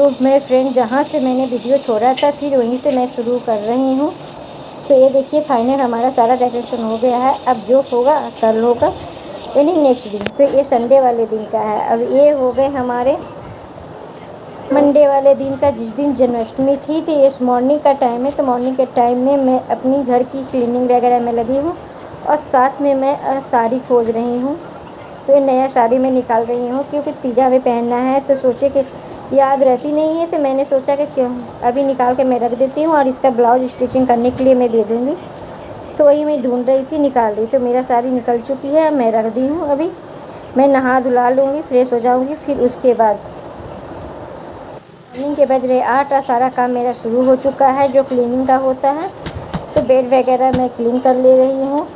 तो मैं फ्रेंड जहाँ से मैंने वीडियो छोड़ा था फिर वहीं से मैं शुरू कर रही हूँ। तो ये देखिए फाइनल हमारा सारा डेकोरेशन हो गया है। अब जो होगा कल होगा, यानी नेक्स्ट दिन। तो ये संडे वाले दिन का है। अब ये हो गए हमारे मंडे वाले दिन का, जिस दिन जन्माष्टमी थी। तो ये मॉर्निंग का टाइम है। तो मॉर्निंग के टाइम में मैं अपनी घर की क्लीनिंग वगैरह में लगी हूँ और साथ में मैं साड़ी खोज रही हूँ। तो ये नया साड़ी मैं निकाल रही हूँ क्योंकि तीजा में पहनना है। तो सोचे कि याद रहती नहीं है, तो मैंने सोचा कि क्यों अभी निकाल के मैं रख देती हूँ और इसका ब्लाउज स्टिचिंग करने के लिए मैं दे दूँगी। तो वही मैं ढूंढ रही थी, निकाल रही। तो मेरा साड़ी निकल चुकी है, मैं रख दी हूँ। अभी मैं नहा धुला लूँगी, फ्रेश हो जाऊँगी, फिर उसके बाद मॉर्निंग के बज रहे 8 और सारा काम मेरा शुरू हो चुका है जो क्लीनिंग का होता है। तो बेड वगैरह मैं क्लीन कर ले रही हूँ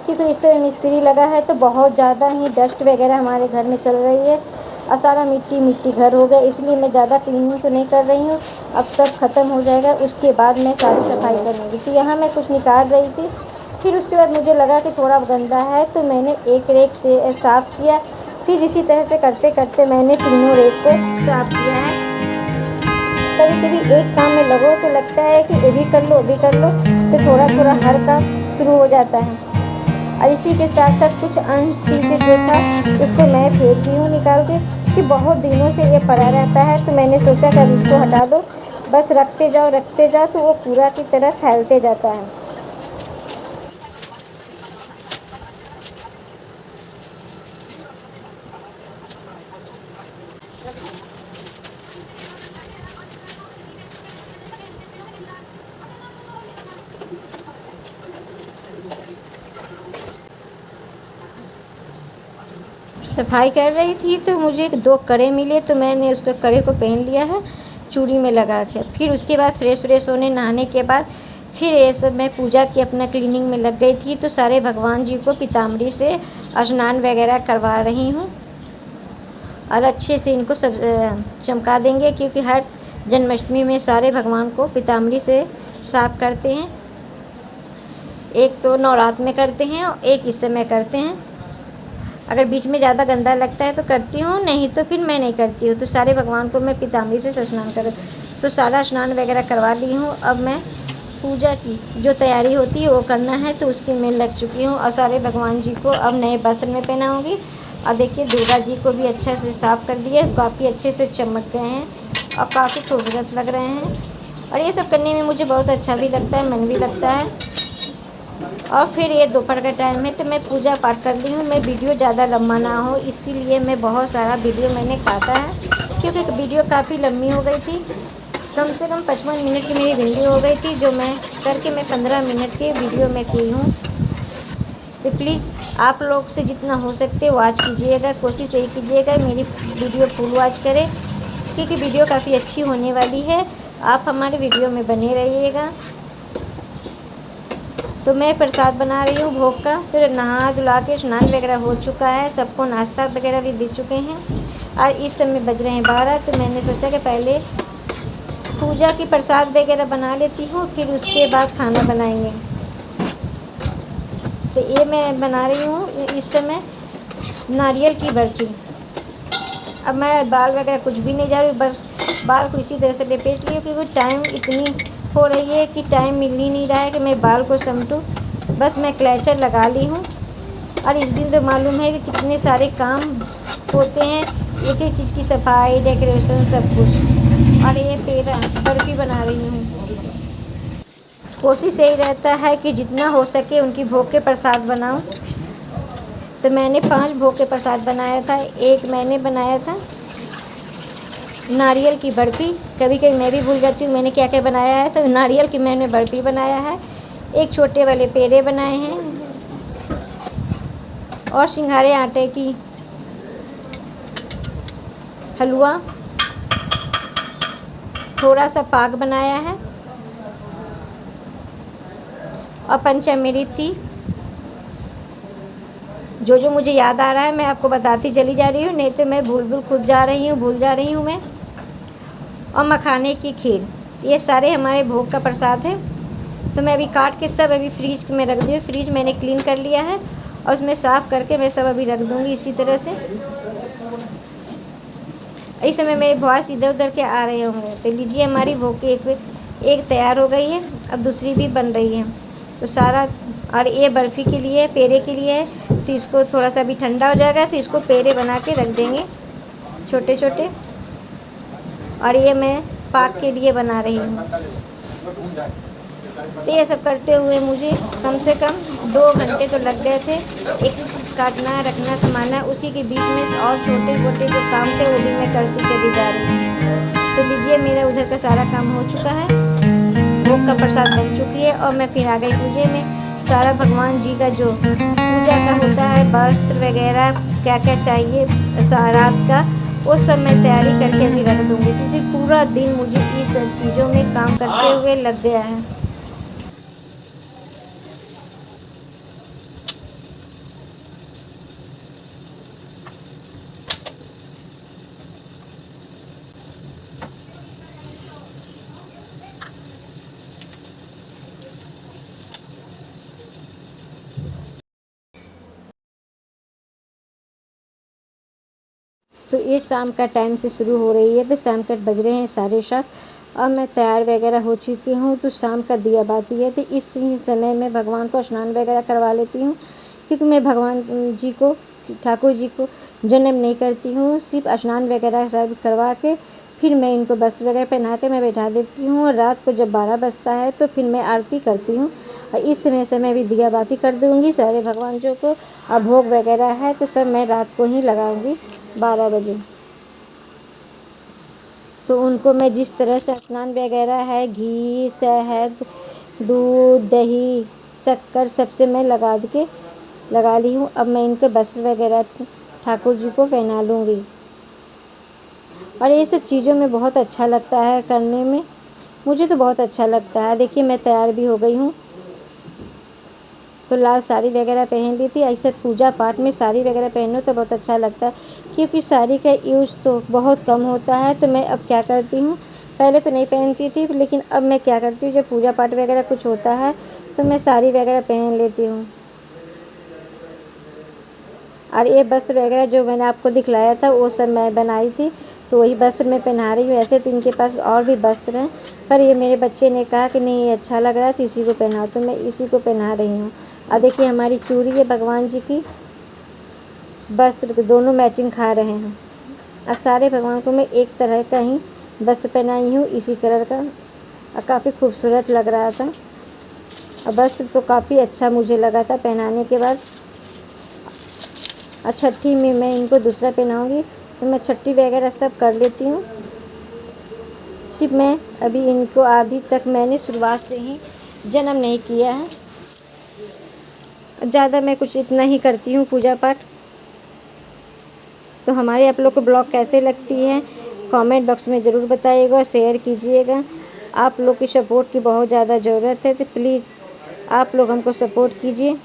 क्योंकि इसमें मिस्त्री लगा है तो बहुत ज़्यादा ही डस्ट वगैरह हमारे घर में चल रही है और सारा मिट्टी मिट्टी घर हो गया। इसलिए मैं ज़्यादा क्लीनिंग तो नहीं कर रही हूँ। अब सब ख़त्म हो जाएगा उसके बाद मैं सारी सफाई करूँगी। तो यहाँ मैं कुछ निकाल रही थी, फिर उसके बाद मुझे लगा कि थोड़ा गंदा है तो मैंने एक रेक से साफ़ किया। फिर इसी तरह से करते करते मैंने तीनों रेक को साफ़ किया है। कभी कभी एक काम में लगो तो लगता है कि ये भी कर लो वो भी कर लो, तो थोड़ा थोड़ा हर काम शुरू हो जाता है। और इसी के साथ साथ कुछ अन्य चीज़ें जो था उसको मैं फेंक दी हूँ निकाल के, कि बहुत दिनों से ये पड़ा रहता है। तो मैंने सोचा कि अब इसको हटा दो, बस रखते जाओ तो वो पूरा की तरह फैलते जाता है। सफाई कर रही थी तो मुझे 2 कड़े मिले, तो मैंने उसको कड़े को पहन लिया है चूड़ी में लगा के। फिर उसके बाद फ्रेश होने नहाने के बाद फिर ये सब मैं पूजा की अपना क्लीनिंग में लग गई थी। तो सारे भगवान जी को पीताम्बरी से स्नान वगैरह करवा रही हूँ और अच्छे से इनको सब चमका देंगे क्योंकि हर जन्माष्टमी में सारे भगवान को पीताम्बरी से साफ़ करते हैं। एक तो नवरात्र में करते हैं और एक इस समय करते हैं। अगर बीच में ज़्यादा गंदा लगता है तो करती हूँ, नहीं तो फिर मैं नहीं करती हूँ। तो सारे भगवान को मैं पीताम्बरी से स्नान कर, तो सारा स्नान वगैरह करवा ली हूँ। अब मैं पूजा की जो तैयारी होती है वो करना है, तो उसकी मैं लग चुकी हूँ। और सारे भगवान जी को अब नए वस्त्र में पहनाऊँगी। और देखिए दुर्गा जी को भी अच्छा से साफ़ कर दिए, काफ़ी अच्छे से चमक गए हैं और काफ़ी खूबसूरत लग रहे हैं। और ये सब करने में मुझे बहुत अच्छा भी लगता है, मन भी लगता है। और फिर ये दोपहर का टाइम है तो मैं पूजा पाठ कर ली हूँ। मैं वीडियो ज़्यादा लंबा ना हो इसीलिए मैं बहुत सारा वीडियो मैंने काटा है क्योंकि वीडियो काफ़ी लंबी हो गई थी। कम से कम 55 मिनट की मेरी वीडियो हो गई थी, जो मैं करके मैं 15 मिनट की वीडियो में की हूँ। तो प्लीज़ आप लोग से जितना हो सकते वॉच कीजिएगा, कोशिश यही कीजिएगा मेरी वीडियो फुल वॉच करें क्योंकि वीडियो काफ़ी अच्छी होने वाली है। आप हमारे वीडियो में बने रहिएगा। तो मैं प्रसाद बना रही हूँ भोग का। फिर नहा धुला के स्नान वगैरह हो चुका है, सबको नाश्ता वगैरह भी दे चुके हैं और इस समय बज रहे हैं 12। तो मैंने सोचा कि पहले पूजा की प्रसाद वगैरह बना लेती हूँ, फिर उसके बाद खाना बनाएंगे। तो ये मैं बना रही हूँ इस समय नारियल की बर्फ़ी। अब मैं बाल वगैरह कुछ भी नहीं जा रही, बस बाल को इसी तरह से लपेट लिया क्योंकि टाइम इतनी हो रही है कि टाइम मिल ही नहीं रहा है कि मैं बाल को समेटूं। बस मैं क्लचर लगा ली हूँ। और इस दिन तो मालूम है कि कितने सारे काम होते हैं, एक एक चीज़ की सफाई, डेकोरेशन, सब कुछ। और ये पेड़ा बर्फ़ी बना रही हूँ। कोशिश यही रहता है कि जितना हो सके उनकी भोग के प्रसाद बनाऊँ। तो मैंने 5 भोग के प्रसाद बनाया था। एक मैंने बनाया था नारियल की बर्फ़ी, कभी कभी मैं भी भूल जाती हूँ मैंने क्या क्या बनाया है। तो नारियल की मैंने बर्फ़ी बनाया है, एक छोटे वाले पेड़े बनाए हैं और सिंघाड़े आटे की हलवा, थोड़ा सा पाक बनाया है और पंचामृत थी। जो मुझे याद आ रहा है मैं आपको बताती चली जा रही हूँ, नहीं तो मैं भूल भूल जा रही हूँ मैं। और मखाने की खीर, ये सारे हमारे भोग का प्रसाद है। तो मैं अभी काट के सब अभी फ्रीज में रख दी हूँ। फ्रीज मैंने क्लीन कर लिया है और उसमें साफ़ करके मैं सब अभी रख दूँगी इसी तरह से। इस समय मेरे वॉइस इधर उधर के आ रहे होंगे। तो लीजिए हमारी भोके एक तैयार हो गई है, अब दूसरी भी बन रही है। तो सारा, और ये बर्फ़ी के लिए, पेड़े के लिए है। तो इसको थोड़ा सा भी ठंडा हो जाएगा तो इसको पेड़े बना के रख देंगे छोटे छोटे। और ये मैं पाक के लिए बना रही हूँ। तो ये सब करते हुए मुझे कम से कम 2 घंटे तो लग गए थे। एक काटना, रखना, संभालना, उसी के बीच में और छोटे मोटे जो काम थे वो भी मैं करती चली जा रही हूँ। तो लीजिए मेरा उधर का सारा काम हो चुका है, भोग का प्रसाद बन चुकी है और मैं फिर आ गई पूजे में। सारा भगवान जी का जो पूजा का होता है, वस्त्र वगैरह क्या क्या चाहिए रात का, वो सब मैं तैयारी करके अभी रख दूँगी। तो इसे पूरा दिन मुझे इस सब चीज़ों में काम करते हुए लग गया है। तो ये शाम का टाइम से शुरू हो रही है। तो शाम के बज रहे हैं 7:30। अब मैं तैयार वगैरह हो चुकी हूँ। तो शाम का दिया बाती है। तो इस समय में भगवान को स्नान वगैरह करवा लेती हूँ, क्योंकि मैं भगवान जी को, ठाकुर जी को जन्म नहीं करती हूँ। सिर्फ स्नान वगैरह सब करवा के फिर मैं इनको वस्त्र वगैरह पहना के मैं बैठा देती हूँ। और रात को जब 12 बजता है तो फिर मैं आरती करती हूँ। और इस समय से मैं भी दिया बाती कर दूँगी सारे भगवान जी को। और भोग वगैरह है तो सब मैं रात को ही लगाऊँगी 12 बजे। तो उनको मैं जिस तरह से स्नान वगैरह है, घी, शहद, दूध, दही, शक्कर सबसे मैं लगा ली हूँ। अब मैं इनके वस्त्र वगैरह ठाकुर जी को पहना लूँगी। और ये सब चीज़ों में बहुत अच्छा लगता है करने में, मुझे तो बहुत अच्छा लगता है। देखिए मैं तैयार भी हो गई हूँ। तो लाल साड़ी वगैरह पहन ली थी। ऐसे पूजा पाठ में साड़ी वगैरह पहनो तो बहुत अच्छा लगता है, क्योंकि साड़ी का यूज़ तो बहुत कम होता है। तो मैं अब क्या करती हूँ, पहले तो नहीं पहनती थी, लेकिन अब मैं क्या करती हूँ, जब पूजा पाठ वगैरह कुछ होता है तो मैं साड़ी वगैरह पहन लेती हूँ। और ये वस्त्र वगैरह जो मैंने आपको दिखलाया था वो सब मैं बनाई थी, तो वही वस्त्र मैं पहना रही हूँ। ऐसे तो इनके पास और भी वस्त्र हैं, पर ये मेरे बच्चे ने कहा कि नहीं ये अच्छा लग रहा है तो इसी को पहनाओ, तो मैं इसी को पहना रही हूँ। और देखिए हमारी चूड़ी है भगवान जी की, वस्त्र दोनों मैचिंग खा रहे हैं। और सारे भगवान को मैं एक तरह का ही वस्त्र पहनाई हूँ, इसी कलर का, और काफ़ी खूबसूरत लग रहा था। और वस्त्र तो काफ़ी अच्छा मुझे लगा था पहनाने के बाद। और छठी में मैं इनको दूसरा पहनाऊँगी, तो मैं छठी वगैरह सब कर लेती हूँ। सिर्फ मैं अभी इनको अभी तक मैंने शुरुआत से ही जन्म नहीं किया है, ज़्यादा मैं कुछ इतना ही करती हूँ पूजा पाठ। तो हमारे आप लोग को ब्लॉग कैसे लगती है कमेंट बॉक्स में ज़रूर बताइएगा, शेयर कीजिएगा। आप लोग की सपोर्ट की बहुत ज़्यादा ज़रूरत है, तो प्लीज़ आप लोग हमको सपोर्ट कीजिए।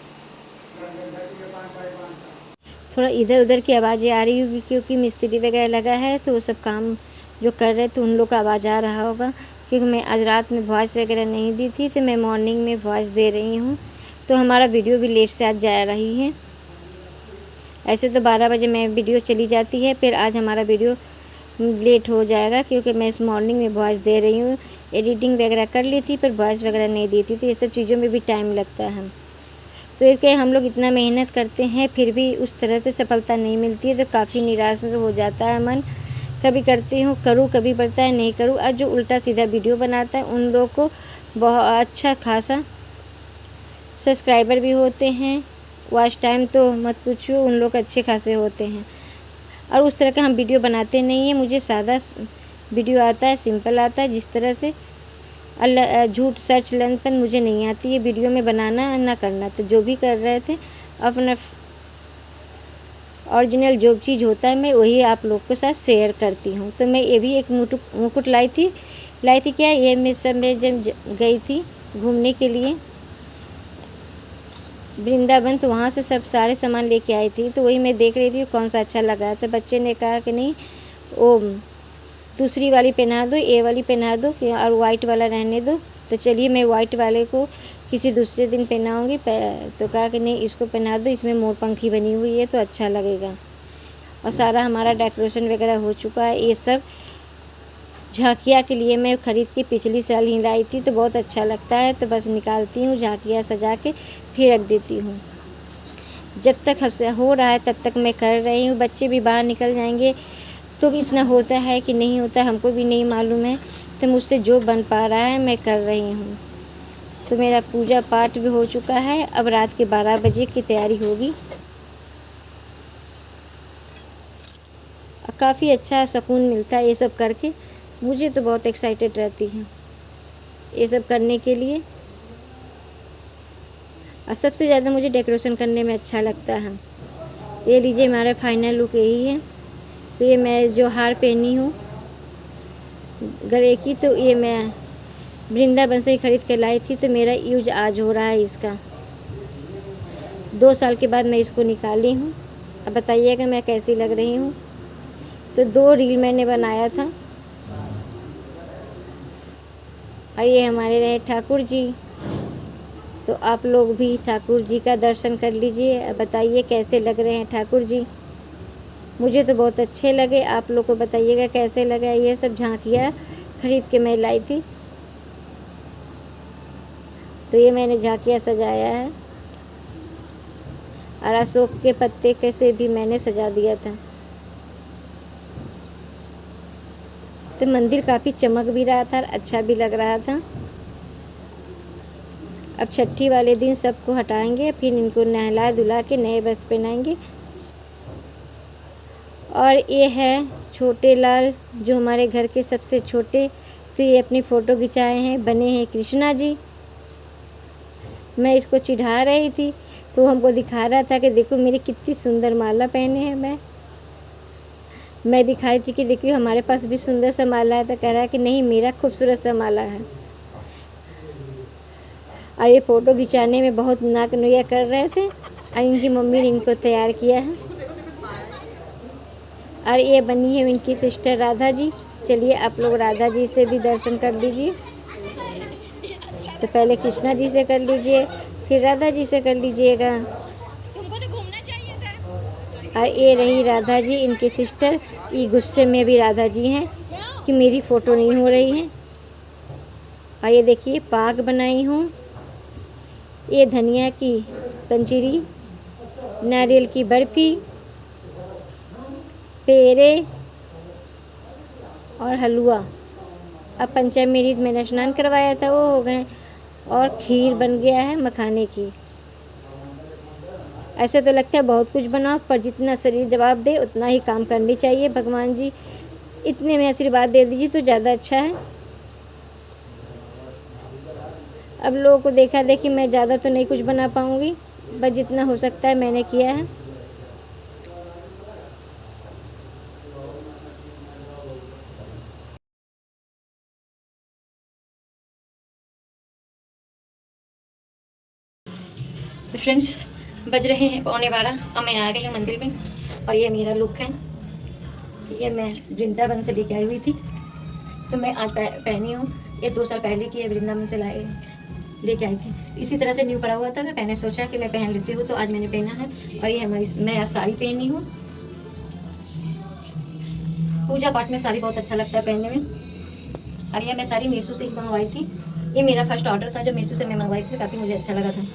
थोड़ा इधर उधर की आवाज़ें आ रही होगी, क्योंकि मिस्त्री वगैरह लगा है तो वो सब काम जो कर रहे तो उन लोग का आवाज़ आ रहा होगा। क्योंकि मैं आज रात में वॉइस वगैरह नहीं दी थी, तो मैं मॉर्निंग में वॉइस दे रही हूँ। तो हमारा वीडियो भी लेट से आज जा रही है। ऐसे तो 12 बजे मैं वीडियो चली जाती है, फिर आज हमारा वीडियो लेट हो जाएगा, क्योंकि मैं इस मॉर्निंग में वॉइस दे रही हूँ। एडिटिंग वगैरह कर ली थी, पर वॉइस वगैरह नहीं दी थी, तो ये सब चीज़ों में भी टाइम लगता है। तो इसके हम लोग इतना मेहनत करते हैं, फिर भी उस तरह से सफलता नहीं मिलती है, तो काफ़ी निराश हो जाता है मन। कभी करती हूँ करूँ, कभी पड़ता है नहीं करूँ। आज जो उल्टा सीधा वीडियो बनाता है उन लोगों को बहुत अच्छा खासा सब्सक्राइबर भी होते हैं, वॉच टाइम तो मत पूछो, उन लोग अच्छे खासे होते हैं। और उस तरह का हम वीडियो बनाते नहीं हैं। मुझे सादा वीडियो आता है, सिंपल आता है, जिस तरह से झूठ सच लंपन मुझे नहीं आती है वीडियो में बनाना ना करना। तो जो भी कर रहे थे अपना ओरिजिनल जो चीज़ होता है मैं वही आप लोग के साथ शेयर करती हूँ। तो मैं ये भी एक मुकुट लाई थी क्या, ये मैं सब में जब गई थी घूमने के लिए वृंदावन, तो वहाँ से सब सारे सामान लेके आई थी। तो वही मैं देख रही थी कौन सा अच्छा लग रहा था। बच्चे ने कहा कि नहीं वो दूसरी वाली पहना दो, ये वाली पहना दो, और वाइट वाला रहने दो। तो चलिए मैं वाइट वाले को किसी दूसरे दिन पहनाऊँगी। तो कहा कि नहीं इसको पहना दो, इसमें मोर पंखी बनी हुई है तो अच्छा लगेगा। और सारा हमारा डेकोरेशन वगैरह हो चुका है। ये सब झांकिया के लिए मैं ख़रीद के पिछली साल ही लाई थी, तो बहुत अच्छा लगता है, तो बस निकालती हूँ, झांकिया सजा के फिर रख देती हूँ। जब तक हो रहा है तब तक मैं कर रही हूँ। बच्चे भी बाहर निकल जाएंगे तो भी इतना होता है कि नहीं होता, हमको भी नहीं मालूम है, तो मुझसे जो बन पा रहा है मैं कर रही हूँ। तो मेरा पूजा पाठ भी हो चुका है, अब रात के 12 बजे की तैयारी होगी। काफ़ी अच्छा सुकून मिलता है ये सब करके, मुझे तो बहुत एक्साइटेड रहती है ये सब करने के लिए। और सबसे ज़्यादा मुझे डेकोरेशन करने में अच्छा लगता है। ये लीजिए हमारा फाइनल लुक यही है। तो ये मैं जो हार पहनी हूँ गले की, तो ये मैं वृंदावन से ही ख़रीद कर लाई थी, तो मेरा यूज आज हो रहा है इसका। 2 साल के बाद मैं इसको निकाली हूँ। अब बताइएगा मैं कैसी लग रही हूँ। तो 2 रील मैंने बनाया था। और ये हमारे रहे ठाकुर जी, तो आप लोग भी ठाकुर जी का दर्शन कर लीजिए। अब बताइए कैसे लग रहे हैं ठाकुर जी। मुझे तो बहुत अच्छे लगे, आप लोग को बताइएगा कैसे लगा। ये सब झांकियाँ ख़रीद के मैं लाई थी, तो ये मैंने झांकियाँ सजाया है। और अशोक के पत्ते कैसे भी मैंने सजा दिया था। तो मंदिर काफ़ी चमक भी रहा था, अच्छा भी लग रहा था। अब छठी वाले दिन सबको हटाएंगे, फिर इनको नहला धुला के नए वस्त्र पहनाएंगे। और ये है छोटे लाल, जो हमारे घर के सबसे छोटे, तो ये अपनी फ़ोटो खिंचाए हैं, बने हैं कृष्णा जी। मैं इसको चिढ़ा रही थी, तो हमको दिखा रहा था कि देखो मेरी कितनी सुंदर माला पहने हैं। मैं दिखाई थी कि देखिए हमारे पास भी सुंदर सा माला है, तो कह रहा है कि नहीं मेरा खूबसूरत सा माला है। और ये फ़ोटो खिंचाने में बहुत नाक नुया कर रहे थे, और इनकी मम्मी ने इनको तैयार किया है। और ये बनी है इनकी सिस्टर राधा जी। चलिए आप लोग राधा जी से भी दर्शन कर लीजिए। तो पहले कृष्णा जी से कर लीजिए, फिर राधा जी से कर लीजिएगा। और ये रही राधा जी, इनके सिस्टर। ये गुस्से में भी राधा जी हैं कि मेरी फ़ोटो नहीं हो रही है। और ये देखिए पाक बनाई हूँ। ये धनिया की पंजीरी, नारियल की बर्फ़ी, पेड़े और हलवा। अब पंचामृत मैंने स्नान करवाया था, वो हो गए। और खीर बन गया है मखाने की। ऐसे तो लगता है बहुत कुछ बनाओ, पर जितना शरीर जवाब दे उतना ही काम करनी चाहिए। भगवान जी इतने में आशीर्वाद दे दीजिए तो ज़्यादा अच्छा है। अब लोगों को देखा देखी मैं ज़्यादा तो नहीं कुछ बना पाऊँगी, बस जितना हो सकता है मैंने किया है। तो फ्रेंड्स बज रहे हैं 11:15। अब मैं आ गई हूँ मंदिर में, और ये मेरा लुक है। ये मैं वृंदावन से लेके आई हुई थी, तो मैं आज पहनी हूँ। ये 2 साल पहले की है, वृंदावन से लेके आई थी। इसी तरह से न्यू पड़ा हुआ था, तो मैंने सोचा कि मैं पहन लेती हूँ, तो आज मैंने पहना है। और ये मैं आज साड़ी पहनी हूँ। पूजा पाठ में साड़ी बहुत अच्छा लगता है पहनने में। और ये मैं साड़ी मीशो से ही मंगवाई थी। ये मेरा फर्स्ट ऑर्डर था जो मीशो से मैं मंगवाई थी, काफ़ी मुझे अच्छा लगा था।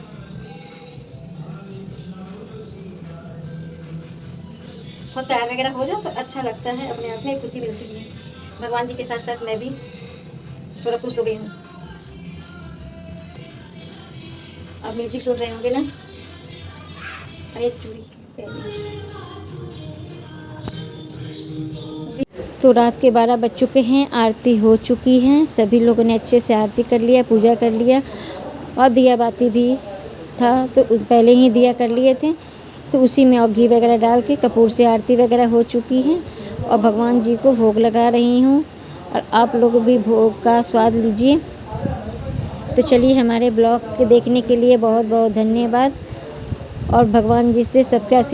और तैयार वगैरह हो जाओ तो अच्छा लगता है, अपने आप में खुशी मिलती है। भगवान जी के साथ साथ मैं भी थोड़ा खुश हो गई हूँ। आप म्यूजिक सुन रहे होंगे ना। अरे चूड़ी तो रात के 12 बज चुके हैं, आरती हो चुकी है। सभी लोगों ने अच्छे से आरती कर लिया, पूजा कर लिया, और दिया बाती भी था, तो पहले ही दिया कर लिए थे। तो उसी में और घी वगैरह डाल के कपूर से आरती वगैरह हो चुकी है, और भगवान जी को भोग लगा रही हूँ। और आप लोग भी भोग का स्वाद लीजिए। तो चलिए, हमारे ब्लॉग के देखने के लिए बहुत बहुत धन्यवाद, और भगवान जी से सबके आशीर्वाद